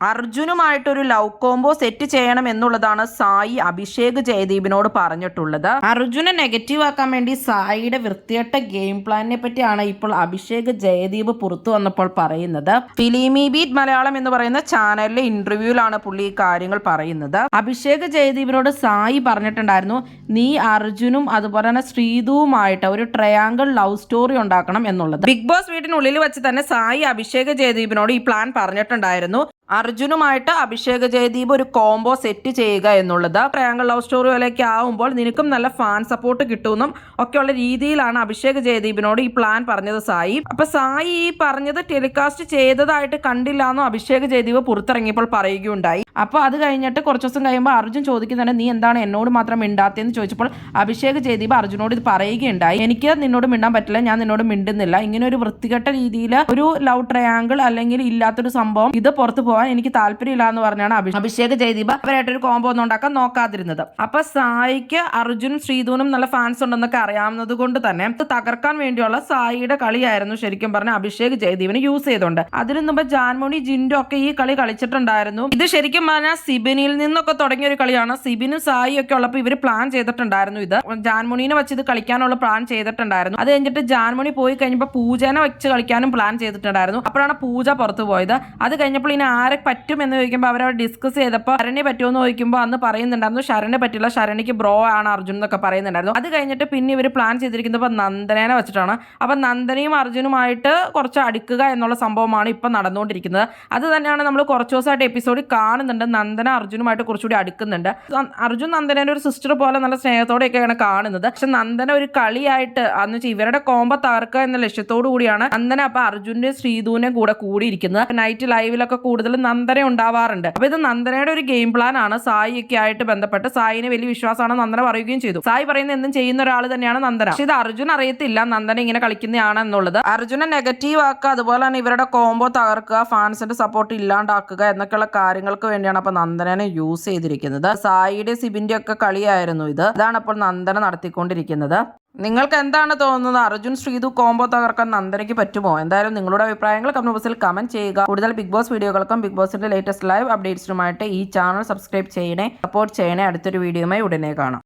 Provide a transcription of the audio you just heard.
അർജുനുമായിട്ടൊരു love combo set ചെയ്യണം എന്നുള്ളതാണ് സായി അഭിഷേക് ജയദീപിനോട് പറഞ്ഞിട്ടുള്ളത്. അർജുനെ നെഗറ്റീവ് ആക്കാൻ വേണ്ടി സായിയുടെ വൃത്തികെട്ട ഗെയിം പ്ലാനിനെ പറ്റിയാണ് ഇപ്പോൾ അഭിഷേക് ജയദീപ് പുറത്തു വന്നപ്പോൾ പറയുന്നത്. ഫിലിമി ബീറ്റ് മലയാളം എന്ന് പറയുന്ന ചാനലിലെ ഇന്റർവ്യൂവിലാണ് പുള്ളി ഈ കാര്യങ്ങൾ പറയുന്നത്. അഭിഷേക് ജയദീപിനോട് സായി പറഞ്ഞിട്ടുണ്ടായിരുന്നു, നീ അർജുനും അതുപോലെ തന്നെ ശ്രീതുവുമായിട്ട് ഒരു ട്രയാങ്കിൾ ലവ് സ്റ്റോറി ഉണ്ടാക്കണം എന്നുള്ളത്. ബിഗ് ബോസ് വീട്ടിനുള്ളിൽ വെച്ച് തന്നെ സായി അഭിഷേക് ജയദീപിനോട് ഈ പ്ലാൻ പറഞ്ഞിട്ടുണ്ടായിരുന്നു. അർജുനുമായിട്ട് അഭിഷേക് ജയദീപ് ഒരു കോംബോ സെറ്റ് ചെയ്യുക എന്നുള്ളത്. ട്രയാങ്കിൾ ലവ് സ്റ്റോറി പോലെയൊക്കെ ആവുമ്പോൾ നിനക്കും നല്ല ഫാൻ സപ്പോർട്ട് കിട്ടുമെന്നും ഒക്കെയുള്ള രീതിയിലാണ് അഭിഷേക് ജയദീപിനോട് ഈ പ്ലാൻ പറഞ്ഞത് സായി. അപ്പൊ സായി ഈ പറഞ്ഞത് ടെലികാസ്റ്റ് ചെയ്തതായിട്ട് കണ്ടില്ല എന്നും അഭിഷേക് ജയദീപ് പുറത്തിറങ്ങിയപ്പോൾ പറയുകയുണ്ടായി. അപ്പോൾ അത് കഴിഞ്ഞിട്ട് കുറച്ച് ദിവസം കഴിയുമ്പോൾ അർജുൻ ചോദിക്കുന്നുണ്ട്, നീ എന്താണ് എന്നോട് മാത്രം മിണ്ടാത്തതെന്ന് ചോദിച്ചപ്പോൾ അഭിഷേക് ജയദീപ് അർജുനോട് ഇത് പറയുകയുണ്ടായി, എനിക്ക് നിന്നോട് മിണ്ടാൻ പറ്റില്ല, ഞാൻ നിന്നോട് മിണ്ടുന്നില്ല, ഇങ്ങനെ ഒരു വൃത്തികെട്ട രീതിയിൽ ഒരു ലവ് ട്രയാങ്കിൾ അല്ലെങ്കിൽ ഇല്ലാത്തൊരു സംഭവം ഇത് പുറത്തു പോകാൻ എനിക്ക് താല്പര്യമില്ല എന്ന് പറഞ്ഞാണ് അഭിഷേക് ജയദീപ് അവരായിട്ടൊരു കോംബോ ഒന്നും ഉണ്ടാക്കാൻ നോക്കാതിരുന്നത്. അപ്പൊ സായിക്ക് അർജുനും ശ്രീധുനും നല്ല ഫാൻസ് ഉണ്ടെന്നൊക്കെ അറിയാവുന്നത് കൊണ്ട് തന്നെ തകർക്കാൻ വേണ്ടിയുള്ള സായിയുടെ കളിയായിരുന്നു ശരിക്കും പറഞ്ഞ അഭിഷേക് ജയദീപിനെ യൂസ് ചെയ്തോണ്ട്. അതിനു മുമ്പ് ജാൻമണി ജിൻഡോ ഒക്കെ ഈ കളി കളിച്ചിട്ടുണ്ടായിരുന്നു. ഇത് ശരിക്കും പറഞ്ഞാൽ സിബിനിൽ നിന്നൊക്കെ തുടങ്ങിയ ഒരു കളിയാണ്. സിബിനും സായി ഒക്കെ ഉള്ളപ്പോൾ ഇവർ പ്ലാൻ ചെയ്തിട്ടുണ്ടായിരുന്നു. ഇത് ജാൻമണിനെ വെച്ച് ഇത് കളിക്കാനുള്ള പ്ലാൻ ചെയ്തിട്ടുണ്ടായിരുന്നു. അത് കഴിഞ്ഞിട്ട് ജാൻമണി പോയി കഴിഞ്ഞപ്പോൾ പൂജനെ വെച്ച് കളിക്കാനും പ്ലാൻ ചെയ്തിട്ടുണ്ടായിരുന്നു. അപ്പോഴാണ് പൂജ പുറത്തു പോയത്. അത് കഴിഞ്ഞപ്പോൾ ഇനി ആരെ പറ്റും എന്ന് ചോദിക്കുമ്പോൾ അവരവിടെ ഡിസ്കസ് ചെയ്തപ്പോൾ ശരണ്യെ പറ്റുമെന്ന് ചോദിക്കുമ്പോൾ അന്ന് പറയുന്നുണ്ടായിരുന്നു ശരണ്യെ പറ്റില്ല, ശരണ്യക്ക് ബ്രോ ആണ് അർജുൻ എന്നൊക്കെ പറയുന്നുണ്ടായിരുന്നു. അത് കഴിഞ്ഞിട്ട് പിന്നെ ഇവർ പ്ലാൻ ചെയ്തിരിക്കുന്നത് നന്ദനേനെ വെച്ചിട്ടാണ്. അപ്പൊ നന്ദനയും അർജുനുമായിട്ട് കുറച്ച് അടുക്കുക എന്നുള്ള സംഭവമാണ് ഇപ്പൊ നടന്നുകൊണ്ടിരിക്കുന്നത്. അത് തന്നെയാണ് നമ്മൾ കുറച്ച് ദിവസമായിട്ട് എപ്പിസോഡിൽ കാണുന്നുണ്ട്. നന്ദന അർജുനുമായിട്ട് കുറച്ചുകൂടി അടുക്കുന്നുണ്ട്. അർജുൻ നന്ദനയുടെ ഒരു സിസ്റ്റർ പോലെ നല്ല സ്നേഹത്തോടെയൊക്കെയാണ് കാണുന്നത്. പക്ഷെ നന്ദന ഒരു കളിയായിട്ട് അന്ന് ഇവരുടെ കോംബോ തകർക്കുക എന്ന ലക്ഷ്യത്തോടു കൂടിയാണ് നന്ദന അപ്പൊ അർജുന്റെ ശ്രീധുവിനെ കൂടെ കൂടിയിരിക്കുന്നത്. നൈറ്റ് ലൈവിലൊക്കെ കൂടുതൽ നന്ദന ഉണ്ടാവാറുണ്ട്. അപ്പൊ ഇത് നന്ദനയുടെ ഒരു ഗെയിം പ്ലാൻ ആണ്. സായി ഒക്കെ ആയിട്ട് ബന്ധപ്പെട്ട് സായിന് വലിയ വിശ്വാസമാണ് നന്ദന പറയുകയും ചെയ്തു. സായി പറയുന്ന എന്തും ചെയ്യുന്ന ഒരാൾ തന്നെയാണ് നന്ദന. പക്ഷെ ഇത് അർജുൻ അറിയത്തില്ല നന്ദന ഇങ്ങനെ കളിക്കുന്നതാണ് എന്നുള്ളത്. അർജുനെ നെഗറ്റീവ് ആക്കുക, അതുപോലെ തന്നെ ഇവരുടെ കോംബോ തകർക്കുക, ഫാൻസിന്റെ സപ്പോർട്ട് ഇല്ലാണ്ടാക്കുക എന്നൊക്കെയുള്ള കാര്യങ്ങൾക്ക് വേണ്ടിയാണ് അപ്പൊ നന്ദനെ യൂസ് ചെയ്തിരിക്കുന്നത്. സായിയുടെ സിബിന്റെ ഒക്കെ കളിയായിരുന്നു ഇത്. ഇതാണ് അപ്പോൾ നന്ദന നടത്തിക്കൊണ്ടിരിക്കുന്നത്. നിങ്ങൾക്ക് എന്താണ് തോന്നുന്നത്? അർജുൻ ശ്രീധു കോംബോ തകർക്കാൻ നന്ദനയ്ക്ക് പറ്റുമോ? എന്തായാലും നിങ്ങളുടെ അഭിപ്രായങ്ങൾ കമന്റ് ബോക്സിൽ കമന്റ് ചെയ്യുക. കൂടുതൽ ബിഗ് ബോസ് വീഡിയോകൾക്കും ബിഗ് ബോസിന്റെ ലേറ്റസ്റ്റ് ലൈവ് അപ്ഡേറ്റ്സിനുമായിട്ട് ഈ ചാനൽ സബ്സ്ക്രൈബ് ചെയ്യണേ, സപ്പോർട്ട് ചെയ്യണേ. അടുത്തൊരു വീഡിയോയുമായി ഉടനെ കാണാം.